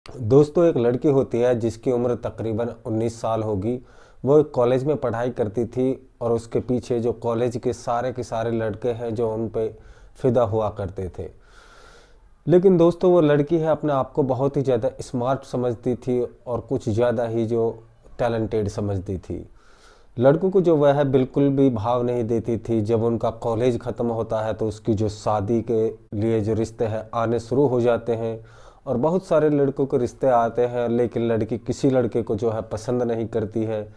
दोस्तों, एक लड़की होती है जिसकी उम्र तकरीबन 19 साल होगी। वो एक कॉलेज में पढ़ाई करती थी और उसके पीछे जो कॉलेज के सारे लड़के हैं जो उन पे फिदा हुआ करते थे। लेकिन दोस्तों, वो लड़की है अपने आप को बहुत ही ज़्यादा स्मार्ट समझती थी और कुछ ज़्यादा ही जो टैलेंटेड समझती थी। लड़कों को जो वह है बिल्कुल भी भाव नहीं देती थी। जब उनका कॉलेज ख़त्म होता है तो उसकी जो शादी के लिए जो रिश्ते हैं आने शुरू हो जाते हैं और बहुत सारे लड़कों के रिश्ते आते हैं, लेकिन लड़की किसी लड़के को जो है पसंद नहीं करती है।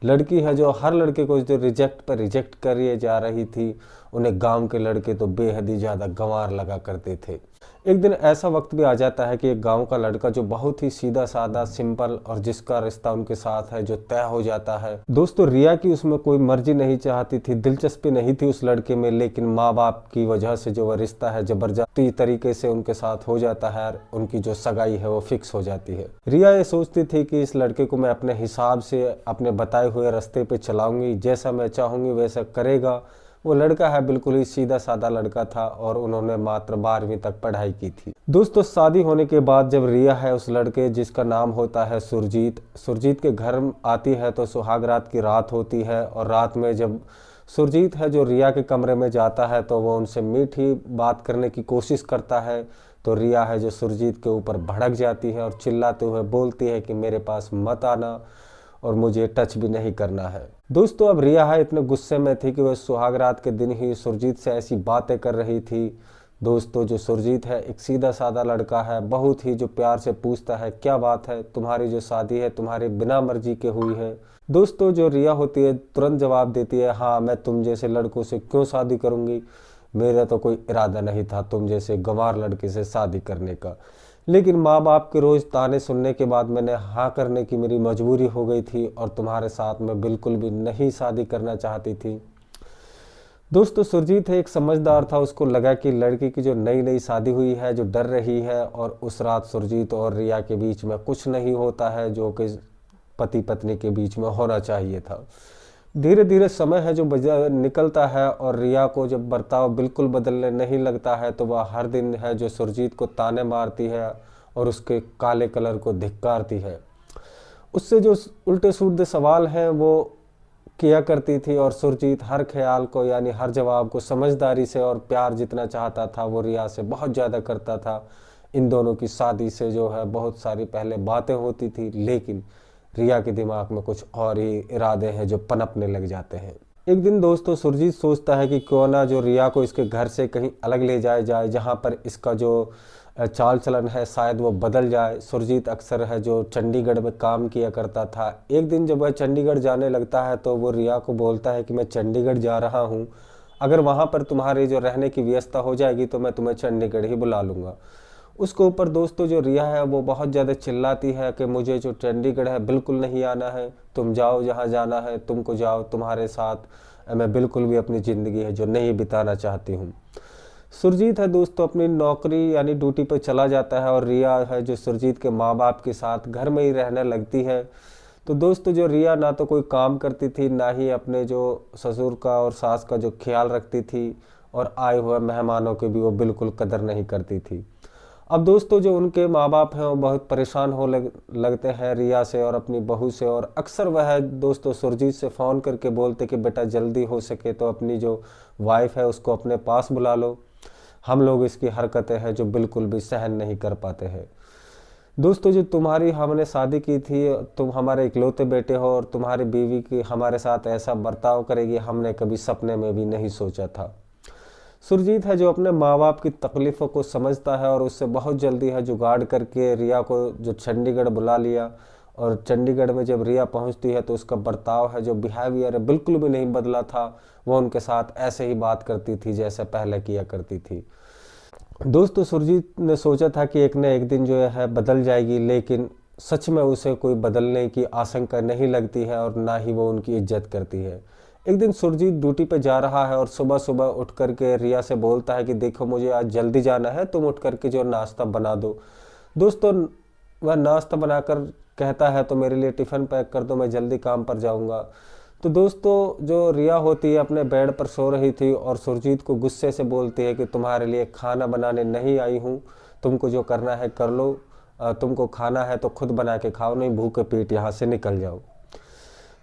लड़की है जो हर लड़के को जो रिजेक्ट पर रिजेक्ट करिए जा रही थी। उन्हें गांव के लड़के तो बेहद ही ज़्यादा गंवार लगा करते थे। एक दिन ऐसा वक्त भी आ जाता है कि एक गांव का लड़का जो बहुत ही सीधा साधा सिंपल और जिसका रिश्ता उनके साथ है जो तय हो जाता है। दोस्तों, रिया की उसमें कोई मर्जी नहीं चाहती थी, दिलचस्पी नहीं थी उस लड़के में, लेकिन माँ बाप की वजह से जो वह रिश्ता है जबरदस्ती तरीके से उनके साथ हो जाता है। उनकी जो सगाई है वो फिक्स हो जाती है। रिया ये सोचती थी कि इस लड़के को मैं अपने हिसाब से अपने बताए हुए रास्ते पे चलाऊंगी, जैसा मैं चाहूंगी वैसा करेगा। वो लड़का है बिल्कुल ही सीधा साधा लड़का था और उन्होंने मात्र 12वीं तक पढ़ाई की थी। दोस्तों, शादी होने के बाद जब रिया है उस लड़के जिसका नाम होता है सुरजीत सुरजीत के घर आती है तो सुहाग रात की रात होती है। और रात में जब सुरजीत है जो रिया के कमरे में जाता है तो वो उनसे मीठी बात करने की कोशिश करता है। तो रिया है जो सुरजीत के ऊपर भड़क जाती है और चिल्लाते हुए बोलती है कि मेरे पास मत आना और मुझे टच भी नहीं करना है। दोस्तों, अब रिया है इतने गुस्से में थी कि वह सुहाग रात के दिन ही सुरजीत से ऐसी बातें कर रही थी। दोस्तों, जो सुरजीत है एक सीधा साधा लड़का है, बहुत ही जो प्यार से पूछता है क्या बात है, तुम्हारी जो शादी है तुम्हारी बिना मर्जी के हुई है। दोस्तों, जो रिया होती है तुरंत जवाब देती है, हाँ मैं तुम जैसे लड़कों से क्यों शादी करूंगी, मेरा तो कोई इरादा नहीं था तुम जैसे गंवार लड़के से शादी करने का, लेकिन माँ बाप के रोज़ ताने सुनने के बाद मैंने हाँ करने की मेरी मजबूरी हो गई थी और तुम्हारे साथ मैं बिल्कुल भी नहीं शादी करना चाहती थी। दोस्तों, सुरजीत है एक समझदार था, उसको लगा कि लड़की की जो नई नई शादी हुई है जो डर रही है और उस रात सुरजीत और रिया के बीच में कुछ नहीं होता है जो कि पति पत्नी के बीच में होना चाहिए था। धीरे धीरे समय है जो निकलता है और रिया को जब बर्ताव बिल्कुल बदलने नहीं लगता है तो वह हर दिन है जो सुरजीत को ताने मारती है और उसके काले कलर को धिक्कारती है। उससे जो उल्टे सीधे सवाल हैं वो किया करती थी और सुरजीत हर ख्याल को यानी हर जवाब को समझदारी से और प्यार जितना चाहता था वो रिया से बहुत ज़्यादा करता था। इन दोनों की शादी से जो है बहुत सारी पहले बातें होती थी, लेकिन रिया के दिमाग में कुछ और ही इरादे हैं जो पनपने लग जाते हैं। एक दिन दोस्तों, सुरजीत सोचता है कि क्यों ना जो रिया को इसके घर से कहीं अलग ले जाया जाए जहाँ पर इसका जो चाल चलन है शायद वो बदल जाए। सुरजीत अक्सर है जो चंडीगढ़ में काम किया करता था। एक दिन जब वह चंडीगढ़ जाने लगता है तो वो रिया को बोलता है कि मैं चंडीगढ़ जा रहा हूँ, अगर वहाँ पर तुम्हारी जो रहने की व्यवस्था हो जाएगी तो मैं तुम्हें चंडीगढ़ ही बुला लूँगा। उसके ऊपर दोस्तों जो रिया है वो बहुत ज़्यादा चिल्लाती है कि मुझे जो चंडीगढ़ है बिल्कुल नहीं आना है, तुम जाओ जहाँ जाना है तुमको जाओ, तुम्हारे साथ मैं बिल्कुल भी अपनी ज़िंदगी है जो नहीं बिताना चाहती हूँ। सुरजीत है दोस्तों अपनी नौकरी यानी ड्यूटी पर चला जाता है और रिया है जो सुरजीत के माँ बाप के साथ घर में ही रहने लगती है। तो दोस्तों, जो रिया ना तो कोई काम करती थी ना ही अपने जो ससुर का और सास का जो ख्याल रखती थी और आए हुए मेहमानों की भी वो बिल्कुल कदर नहीं करती थी। अब दोस्तों, जो उनके माँ बाप हैं वो बहुत परेशान लगते हैं रिया से और अपनी बहू से, और अक्सर वह दोस्तों सुरजीत से फ़ोन करके बोलते कि बेटा जल्दी हो सके तो अपनी जो वाइफ है उसको अपने पास बुला लो, हम लोग इसकी हरकतें हैं जो बिल्कुल भी सहन नहीं कर पाते हैं। दोस्तों, जो तुम्हारी हमने शादी की थी, तुम हमारे इकलौते बेटे हो और तुम्हारी बीवी की हमारे साथ ऐसा बर्ताव करेगी हमने कभी सपने में भी नहीं सोचा था। सुरजीत है जो अपने माँ बाप की तकलीफ़ों को समझता है और उससे बहुत जल्दी है जुगाड़ करके रिया को जो चंडीगढ़ बुला लिया। और चंडीगढ़ में जब रिया पहुंचती है तो उसका बर्ताव है जो बिहेवियर है बिल्कुल भी नहीं बदला था। वो उनके साथ ऐसे ही बात करती थी जैसे पहले किया करती थी। दोस्तों, सुरजीत ने सोचा था कि एक न एक दिन जो है बदल जाएगी, लेकिन सच में उसे कोई बदलने की आशंका नहीं लगती है और ना ही वो उनकी इज्जत करती है। एक दिन सुरजीत ड्यूटी पे जा रहा है और सुबह सुबह उठ करके रिया से बोलता है कि देखो मुझे आज जल्दी जाना है, तुम उठ करके जो नाश्ता बना दो। दोस्तों, वह नाश्ता बनाकर कहता है तो मेरे लिए टिफ़िन पैक कर दो, मैं जल्दी काम पर जाऊंगा। तो दोस्तों, जो रिया होती है अपने बेड पर सो रही थी और सुरजीत को गुस्से से बोलती है कि तुम्हारे लिए खाना बनाने नहीं आई हूँ, तुमको जो करना है कर लो, तुमको खाना है तो खुद बना के खाओ, नहीं भूखे पेट यहाँ से निकल जाओ।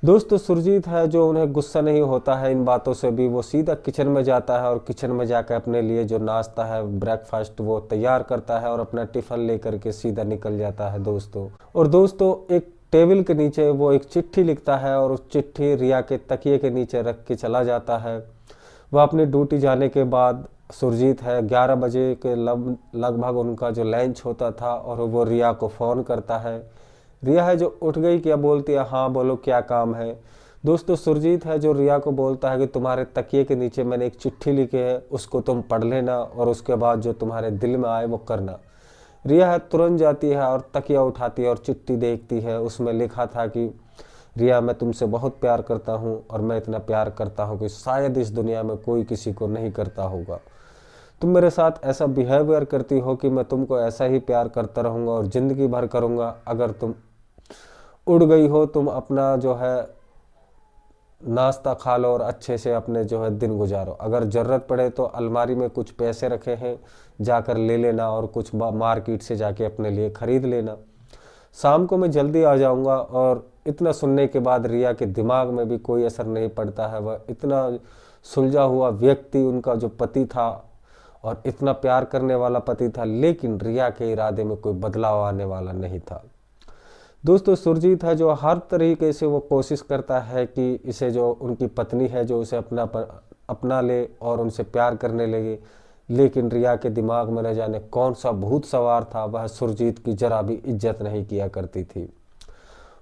दोस्तों सुरजीत है जो उन्हें गुस्सा नहीं होता है इन बातों से भी, वो सीधा किचन में जाता है और किचन में जाकर अपने लिए जो नाश्ता है ब्रेकफास्ट वो तैयार करता है और अपना टिफ़िन लेकर के सीधा निकल जाता है दोस्तों। और दोस्तों एक टेबल के नीचे वो एक चिट्ठी लिखता है और उस चिट्ठी रिया के तकिए के नीचे रख के चला जाता है। वह अपनी ड्यूटी जाने के बाद सुरजीत है 11 बजे के लगभग उनका जो लंच होता था और वो रिया को फ़ोन करता है। रिया है जो उठ गई, क्या बोलती है, हाँ बोलो क्या काम है। दोस्तों सुरजीत है जो रिया को बोलता है कि तुम्हारे तकिए के नीचे मैंने एक चिट्ठी लिखी है, उसको तुम पढ़ लेना और उसके बाद जो तुम्हारे दिल में आए वो करना। रिया है तुरंत जाती है और तकिया उठाती है और चिट्ठी देखती है। उसमें लिखा था कि रिया मैं तुमसे बहुत प्यार करता हूँ और मैं इतना प्यार करता हूँ कि शायद इस दुनिया में कोई किसी को नहीं करता होगा। तुम मेरे साथ ऐसा बिहेवियर करती हो कि मैं तुमको ऐसा ही प्यार करता रहूँगा और ज़िंदगी भर करूँगा। अगर तुम उड़ गई हो तुम अपना जो है नाश्ता खा लो और अच्छे से अपने जो है दिन गुजारो। अगर ज़रूरत पड़े तो अलमारी में कुछ पैसे रखे हैं, जाकर ले लेना और कुछ मार्केट से जाके अपने लिए ख़रीद लेना। शाम को मैं जल्दी आ जाऊंगा। और इतना सुनने के बाद रिया के दिमाग में भी कोई असर नहीं पड़ता है। वह इतना सुलझा हुआ व्यक्ति उनका जो पति था और इतना प्यार करने वाला पति था, लेकिन रिया के इरादे में कोई बदलाव आने वाला नहीं था। दोस्तों सुरजीत है जो हर तरीके से वो कोशिश करता है कि इसे जो उनकी पत्नी है जो उसे अपना ले और उनसे प्यार करने लगे, लेकिन रिया के दिमाग में न जाने कौन सा भूत सवार था। वह सुरजीत की जरा भी इज्जत नहीं किया करती थी।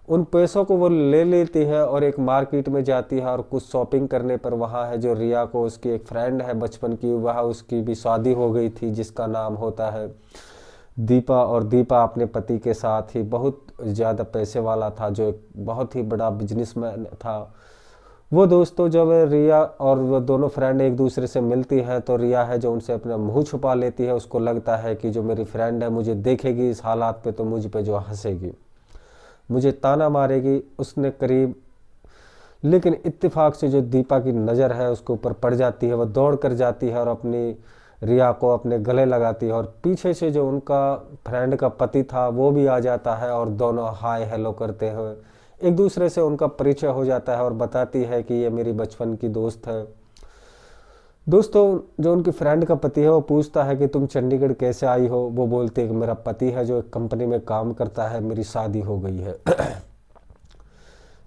उन पैसों को वो ले लेती है और एक मार्केट में जाती है और कुछ शॉपिंग करने पर वहाँ है जो रिया को उसकी एक फ्रेंड है बचपन की, वह उसकी भी शादी हो गई थी जिसका नाम होता है दीपा। और दीपा अपने पति के साथ ही बहुत ज़्यादा पैसे वाला था, जो एक बहुत ही बड़ा बिजनेसमैन था। वो दोस्तों जब रिया और वो दोनों फ्रेंड एक दूसरे से मिलती हैं तो रिया है जो उनसे अपना मुंह छुपा लेती है। उसको लगता है कि जो मेरी फ्रेंड है मुझे देखेगी इस हालात पे तो मुझ पे जो हंसेगी, मुझे ताना मारेगी। उसने करीब लेकिन इत्तेफाक से जो दीपा की नज़र है उसके ऊपर पड़ जाती है। वह दौड़ कर जाती है और अपनी रिया को अपने गले लगाती है और पीछे से जो उनका फ्रेंड का पति था वो भी आ जाता है और दोनों हाय हेलो करते हुए एक दूसरे से उनका परिचय हो जाता है और बताती है कि ये मेरी बचपन की दोस्त है। दोस्तों जो उनकी फ्रेंड का पति है वो पूछता है कि तुम चंडीगढ़ कैसे आई हो। वो बोलते हैं कि मेरा पति है जो एक कंपनी में काम करता है, मेरी शादी हो गई है।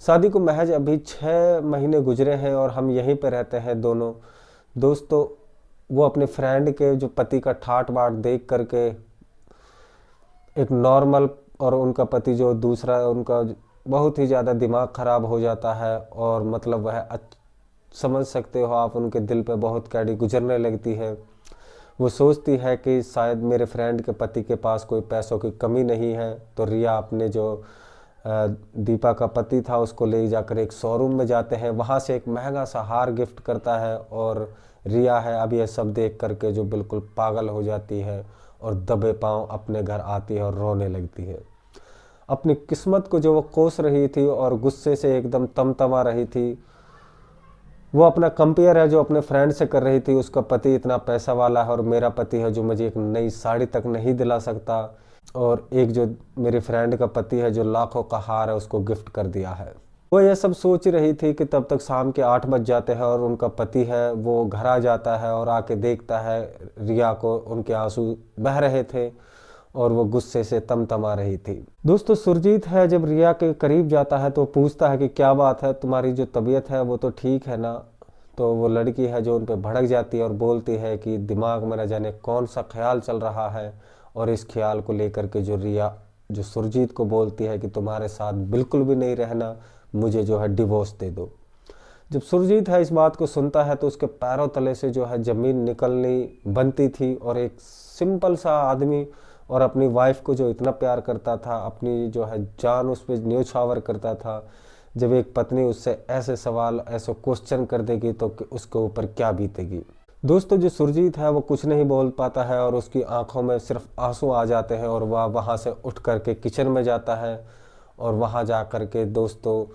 शादी को महज अभी 6 महीने गुजरे हैं और हम यहीं पे रहते हैं दोनों। दोस्तों वो अपने फ्रेंड के जो पति का ठाट बाट देख करके एक नॉर्मल और उनका पति जो दूसरा उनका बहुत ही ज़्यादा दिमाग ख़राब हो जाता है और मतलब वह समझ सकते हो आप उनके दिल पे बहुत कैडी गुजरने लगती है। वो सोचती है कि शायद मेरे फ्रेंड के पति के पास कोई पैसों की कमी नहीं है। तो रिया अपने जो दीपा का पति था उसको ले जाकर एक शोरूम में जाते हैं, वहाँ से एक महंगा सा हार गिफ्ट करता है और रिया है अब यह सब देख करके जो बिल्कुल पागल हो जाती है और दबे पांव अपने घर आती है और रोने लगती है। अपनी किस्मत को जो वो कोस रही थी और गुस्से से एकदम तमतमा रही थी, वो अपना कंपेयर है जो अपने फ्रेंड से कर रही थी। उसका पति इतना पैसा वाला है और मेरा पति है जो मुझे एक नई साड़ी तक नहीं दिला सकता, और एक जो मेरे फ्रेंड का पति है जो लाखों का हार है उसको गिफ्ट कर दिया है। वो यह सब सोच रही थी कि तब तक शाम के 8 बज जाते हैं और उनका पति है वो घर आ जाता है और आके देखता है रिया को, उनके आंसू बह रहे थे और वो गुस्से से तमतमा रही थी। दोस्तों सुरजीत है जब रिया के करीब जाता है तो पूछता है कि क्या बात है, तुम्हारी जो तबीयत है वो तो ठीक है ना। तो वो लड़की है जो उन पर भड़क जाती है और बोलती है कि दिमाग में न जाने कौन सा ख्याल चल रहा है, और इस ख्याल को लेकर के जो रिया जो सुरजीत को बोलती है कि तुम्हारे साथ बिल्कुल भी नहीं रहना, मुझे जो है डिवोर्स दे दो। जब सुरजीत है इस बात को सुनता है तो उसके पैरों तले से जो है ज़मीन निकलनी बनती थी, और एक सिंपल सा आदमी और अपनी वाइफ को जो इतना प्यार करता था, अपनी जो है जान उस पर न्योछावर करता था, जब एक पत्नी उससे ऐसे सवाल ऐसे क्वेश्चन कर देगी तो उसके ऊपर क्या बीतेगी। दोस्तों जो सुरजीत है वो कुछ नहीं बोल पाता है और उसकी आंखों में सिर्फ आंसू आ जाते हैं, और वह वहाँ से उठ करके किचन में जाता है और वहाँ जा कर के दोस्तों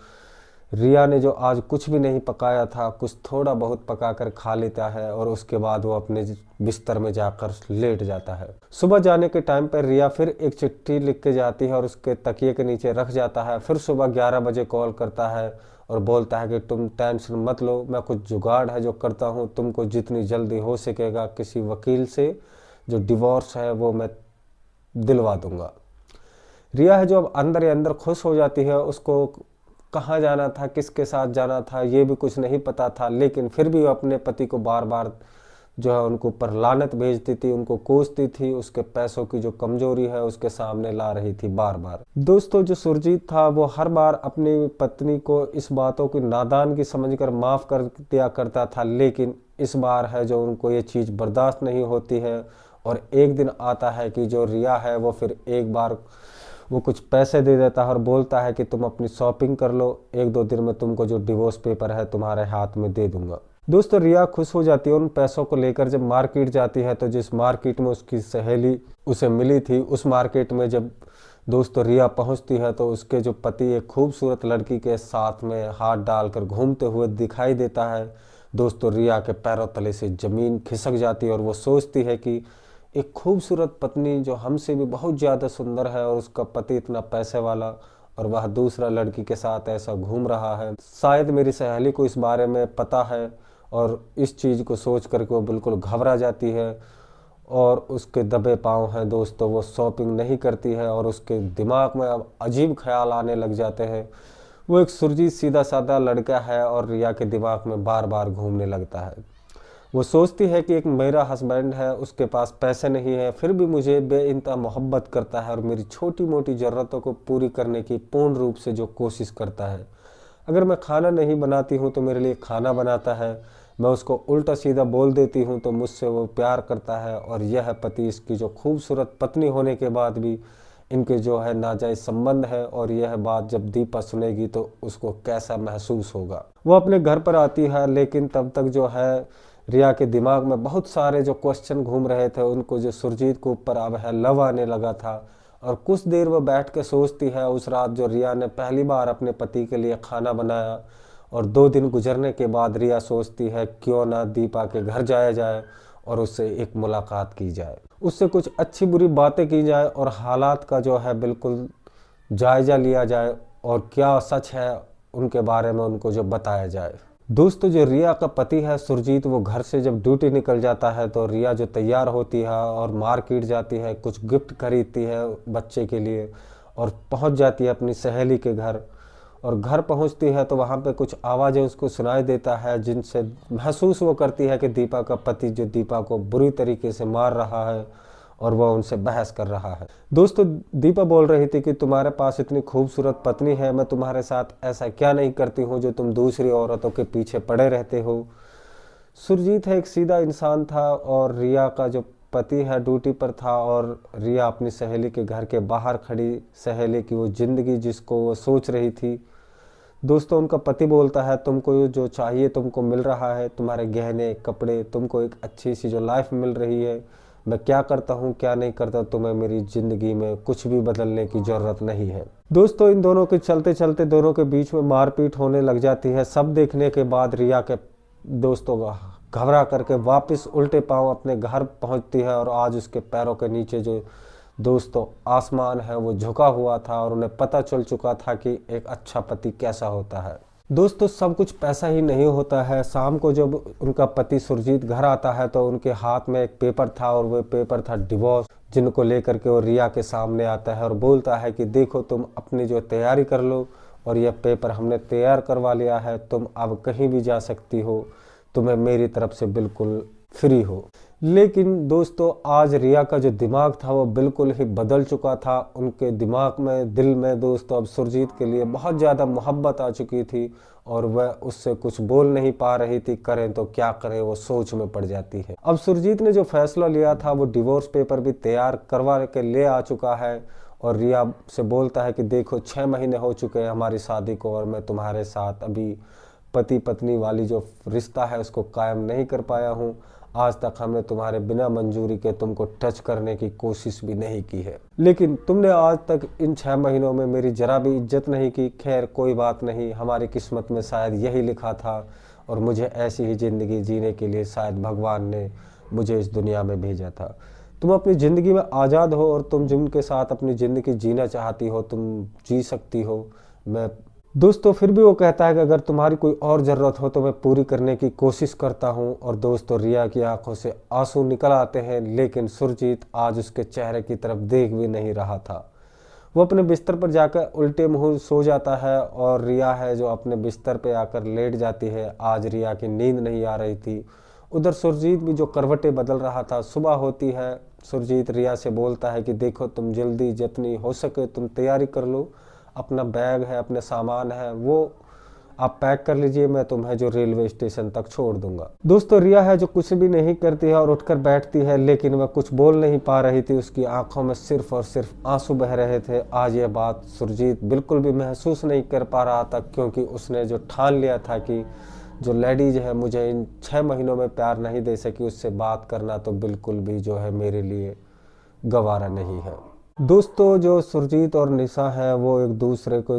रिया ने जो आज कुछ भी नहीं पकाया था, कुछ थोड़ा बहुत पका कर खा लेता है और उसके बाद वो अपने बिस्तर में जाकर लेट जाता है। सुबह जाने के टाइम पर रिया फिर एक चिट्ठी लिख के जाती है और उसके तकिए के नीचे रख जाता है। फिर सुबह 11 बजे कॉल करता है और बोलता है कि तुम टेंशन मत लो, मैं कुछ जुगाड़ है जो करता हूँ, तुमको जितनी जल्दी हो सकेगा किसी वकील से जो डिवोर्स है वो मैं दिलवा दूंगा। रिया है जो अब अंदर ही अंदर खुश हो जाती है। उसको कहाँ जाना था, किसके साथ जाना था, ये भी कुछ नहीं पता था, लेकिन फिर भी वो अपने पति को बार बार जो है उनको ऊपर लानत भेजती थी, उनको कोसती थी, उसके पैसों की जो कमजोरी है उसके सामने ला रही थी बार बार। दोस्तों जो सुरजीत था वो हर बार अपनी पत्नी को इस बातों की नादानगी समझकर माफ कर दिया करता था, लेकिन इस बार है जो उनको ये चीज़ बर्दाश्त नहीं होती है। और एक दिन आता है कि जो रिया है वो फिर एक बार वो कुछ पैसे दे देता है और बोलता है कि तुम अपनी शॉपिंग कर लो, 1-2 दिन में तुमको जो डिवोर्स पेपर है तुम्हारे हाथ में दे दूंगा। दोस्तों रिया खुश हो जाती है उन पैसों को लेकर। जब मार्केट जाती है तो जिस मार्केट में उसकी सहेली उसे मिली थी, उस मार्केट में जब दोस्तों रिया पहुंचती है तो उसके जो पति एक खूबसूरत लड़की के साथ में हाथ डालकर घूमते हुए दिखाई देता है। दोस्तों रिया के पैरों तले से जमीन खिसक जाती है और वो सोचती है कि एक खूबसूरत पत्नी जो हमसे भी बहुत ज़्यादा सुंदर है और उसका पति इतना पैसे वाला और वह दूसरा लड़की के साथ ऐसा घूम रहा है, शायद मेरी सहेली को इस बारे में पता है। और इस चीज़ को सोच करके वो बिल्कुल घबरा जाती है और उसके दबे पाँव हैं दोस्तों, वो शॉपिंग नहीं करती है और उसके दिमाग में अब अजीब ख्याल आने लग जाते हैं। वो एक सुरजीत सीधा साधा लड़का है और रिया के दिमाग में बार बार घूमने लगता है। वो सोचती है कि एक मेरा हस्बैंड है, उसके पास पैसे नहीं है, फिर भी मुझे बेइंतहा मोहब्बत करता है और मेरी छोटी मोटी ज़रूरतों को पूरी करने की पूर्ण रूप से जो कोशिश करता है। अगर मैं खाना नहीं बनाती हूँ तो मेरे लिए खाना बनाता है, मैं उसको उल्टा सीधा बोल देती हूँ तो मुझसे वो प्यार करता है। और यह पति इसकी जो खूबसूरत पत्नी होने के बाद भी इनके जो है नाजायज़ संबंध है। और यह बात जब दीपा सुनेगी तो उसको कैसा महसूस होगा। वो अपने घर पर आती है, लेकिन तब तक जो है रिया के दिमाग में बहुत सारे जो क्वेश्चन घूम रहे थे, उनको जो सुरजीत के ऊपर अब है लव आने लगा था। और कुछ देर वो बैठ के सोचती है उस रात जो रिया ने पहली बार अपने पति के लिए खाना बनाया। और 2 दिन गुजरने के बाद रिया सोचती है क्यों ना दीपा के घर जाया जाए और उससे एक मुलाकात की जाए, उससे कुछ अच्छी बुरी बातें की जाए और हालात का जो है बिल्कुल जायजा लिया जाए और क्या सच है उनके बारे में उनको जो बताया जाए। दोस्तों जो रिया का पति है सुरजीत, वो घर से जब ड्यूटी निकल जाता है तो रिया जो तैयार होती है और मार्केट जाती है, कुछ गिफ्ट खरीदती है बच्चे के लिए और पहुंच जाती है अपनी सहेली के घर। और घर पहुंचती है तो वहां पे कुछ आवाज़ें उसको सुनाई देता है जिनसे महसूस वो करती है कि दीपा का पति जो दीपा को बुरी तरीके से मार रहा है और वह उनसे बहस कर रहा है। दोस्तों दीपा बोल रही थी कि तुम्हारे पास इतनी खूबसूरत पत्नी है, मैं तुम्हारे साथ ऐसा क्या नहीं करती हूँ जो तुम दूसरी औरतों के पीछे पड़े रहते हो। सुरजीत है एक सीधा इंसान था और रिया का जो पति है ड्यूटी पर था और रिया अपनी सहेली के घर के बाहर खड़ी सहेली की वो ज़िंदगी जिसको वो सोच रही थी। दोस्तों उनका पति बोलता है तुमको जो चाहिए तुमको मिल रहा है, तुम्हारे गहने कपड़े, तुमको एक अच्छी सी जो लाइफ मिल रही है। मैं क्या करता हूँ क्या नहीं करता, तुम्हें मेरी ज़िंदगी में कुछ भी बदलने की ज़रूरत नहीं है। दोस्तों इन दोनों के चलते चलते दोनों के बीच में मारपीट होने लग जाती है। सब देखने के बाद रिया के दोस्तों घबरा करके वापस उल्टे पांव अपने घर पहुंचती है और आज उसके पैरों के नीचे जो दोस्तों आसमान है वो झुका हुआ था और उन्हें पता चल चुका था कि एक अच्छा पति कैसा होता है। दोस्तों सब कुछ पैसा ही नहीं होता है। शाम को जब उनका पति सुरजीत घर आता है तो उनके हाथ में एक पेपर था और वो पेपर था डिवोर्स, जिनको लेकर के वो रिया के सामने आता है और बोलता है कि देखो तुम अपनी जो तैयारी कर लो और यह पेपर हमने तैयार करवा लिया है, तुम अब कहीं भी जा सकती हो, तुम्हें मेरी तरफ से बिल्कुल फ्री हो। लेकिन दोस्तों आज रिया का जो दिमाग था वो बिल्कुल ही बदल चुका था। उनके दिमाग में दिल में दोस्तों अब सुरजीत के लिए बहुत ज़्यादा मोहब्बत आ चुकी थी और वह उससे कुछ बोल नहीं पा रही थी, करें तो क्या करें, वो सोच में पड़ जाती है। अब सुरजीत ने जो फैसला लिया था वो डिवोर्स पेपर भी तैयार करवा के ले आ चुका है और रिया से बोलता है कि देखो 6 महीने हो चुके हैं हमारी शादी को और मैं तुम्हारे साथ अभी पति पत्नी वाली जो रिश्ता है उसको कायम नहीं कर पाया हूँ। आज तक हमने तुम्हारे बिना मंजूरी के तुमको टच करने की कोशिश भी नहीं की है, लेकिन तुमने आज तक इन 6 महीनों में मेरी जरा भी इज्जत नहीं की। खैर कोई बात नहीं, हमारी किस्मत में शायद यही लिखा था और मुझे ऐसी ही ज़िंदगी जीने के लिए शायद भगवान ने मुझे इस दुनिया में भेजा था। तुम अपनी ज़िंदगी में आज़ाद हो और तुम जिनके साथ अपनी ज़िंदगी जीना चाहती हो तुम जी सकती हो। मैं दोस्तों फिर भी वो कहता है कि अगर तुम्हारी कोई और ज़रूरत हो तो मैं पूरी करने की कोशिश करता हूँ। और दोस्तों रिया की आंखों से आंसू निकल आते हैं, लेकिन सुरजीत आज उसके चेहरे की तरफ देख भी नहीं रहा था। वो अपने बिस्तर पर जाकर उल्टे मुंह सो जाता है और रिया है जो अपने बिस्तर पे आकर लेट जाती है। आज रिया की नींद नहीं आ रही थी। उधर सुरजीत भी जो करवटें बदल रहा था। सुबह होती है, सुरजीत रिया से बोलता है कि देखो तुम जल्दी जितनी हो सके तुम तैयारी कर लो, अपना बैग है अपने सामान है वो आप पैक कर लीजिए, मैं तुम्हें जो रेलवे स्टेशन तक छोड़ दूंगा। दोस्तों रिया है जो कुछ भी नहीं करती है और उठकर बैठती है, लेकिन वह कुछ बोल नहीं पा रही थी। उसकी आंखों में सिर्फ और सिर्फ आंसू बह रहे थे। आज यह बात सुरजीत बिल्कुल भी महसूस नहीं कर पा रहा था, क्योंकि उसने जो ठान लिया था कि जो लेडीज है मुझे इन 6 महीनों में प्यार नहीं दे सकी, उससे बात करना तो बिल्कुल भी जो है मेरे लिए गवारा नहीं है। दोस्तों जो सुरजीत और निशा है वो एक दूसरे को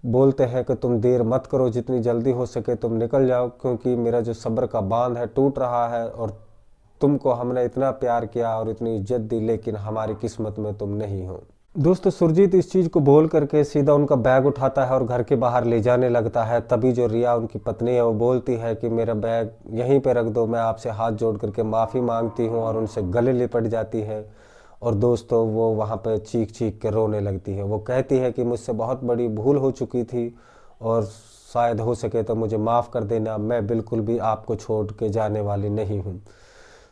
बोलते हैं कि तुम देर मत करो, जितनी जल्दी हो सके तुम निकल जाओ, क्योंकि मेरा जो सब्र का बांध है टूट रहा है और तुमको हमने इतना प्यार किया और इतनी इज्जत दी, लेकिन हमारी किस्मत में तुम नहीं हो। दोस्तों सुरजीत इस चीज़ को बोल करके सीधा उनका बैग उठाता है और घर के बाहर ले जाने लगता है। तभी जो रिया उनकी पत्नी है वो बोलती है कि मेरा बैग यहीं पे रख दो, मैं आपसे हाथ जोड़ करके माफ़ी मांगती हूँ, और उनसे गले लिपट जाती है। और दोस्तों वो वहाँ पे चीख चीख के रोने लगती है। वो कहती है कि मुझसे बहुत बड़ी भूल हो चुकी थी और शायद हो सके तो मुझे माफ़ कर देना, मैं बिल्कुल भी आपको छोड़ के जाने वाली नहीं हूँ।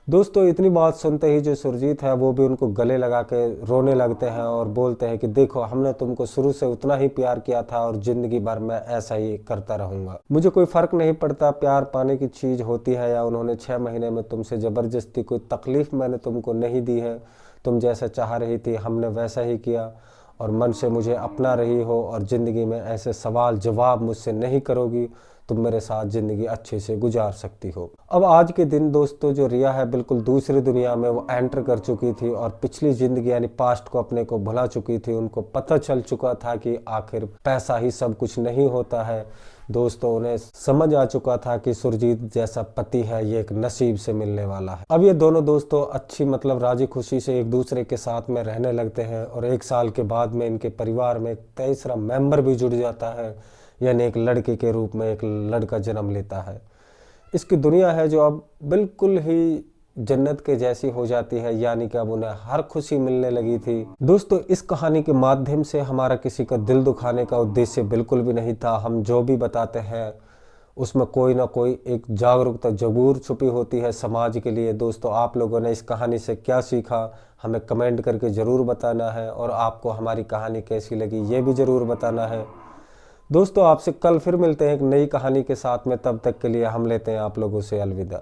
दोस्तों इतनी बात सुनते ही जो सुरजीत है वो भी उनको गले लगा के रोने लगते हैं और बोलते हैं कि देखो हमने तुमको शुरू से उतना ही प्यार किया था और ज़िंदगी भर मैं ऐसा ही करता रहूँगा। मुझे कोई फ़र्क नहीं पड़ता प्यार पाने की चीज़ होती है या उन्होंने 6 महीने में तुमसे ज़बरदस्ती कोई तकलीफ़ मैंने तुमको नहीं दी है। तुम जैसा चाह रही थी हमने वैसा ही किया और मन से मुझे अपना रही हो और ज़िंदगी में ऐसे सवाल जवाब मुझसे नहीं करोगी, तुम मेरे साथ ज़िंदगी अच्छे से गुजार सकती हो। अब आज के दिन दोस्तों जो रिया है बिल्कुल दूसरी दुनिया में वो एंटर कर चुकी थी और पिछली ज़िंदगी यानी पास्ट को अपने को भुला चुकी थी। उनको पता चल चुका था कि आखिर पैसा ही सब कुछ नहीं होता है। दोस्तों उन्हें समझ आ चुका था कि सुरजीत जैसा पति है ये एक नसीब से मिलने वाला है। अब ये दोनों दोस्तों अच्छी राजी खुशी से एक दूसरे के साथ में रहने लगते हैं और 1 साल के बाद में इनके परिवार में एक तीसरा मेंबर भी जुड़ जाता है, यानी एक लड़के के रूप में एक लड़का जन्म लेता है। इसकी दुनिया है जो अब बिल्कुल ही जन्नत के जैसी हो जाती है, यानी कि अब उन्हें हर खुशी मिलने लगी थी। दोस्तों इस कहानी के माध्यम से हमारा किसी का दिल दुखाने का उद्देश्य बिल्कुल भी नहीं था। हम जो भी बताते हैं उसमें कोई ना कोई एक जागरूकता जरूर छुपी होती है समाज के लिए। दोस्तों आप लोगों ने इस कहानी से क्या सीखा हमें कमेंट करके ज़रूर बताना है, और आपको हमारी कहानी कैसी लगी ये भी ज़रूर बताना है। दोस्तों आपसे कल फिर मिलते हैं एक नई कहानी के साथ में, तब तक के लिए हम लेते हैं आप लोगों से अलविदा।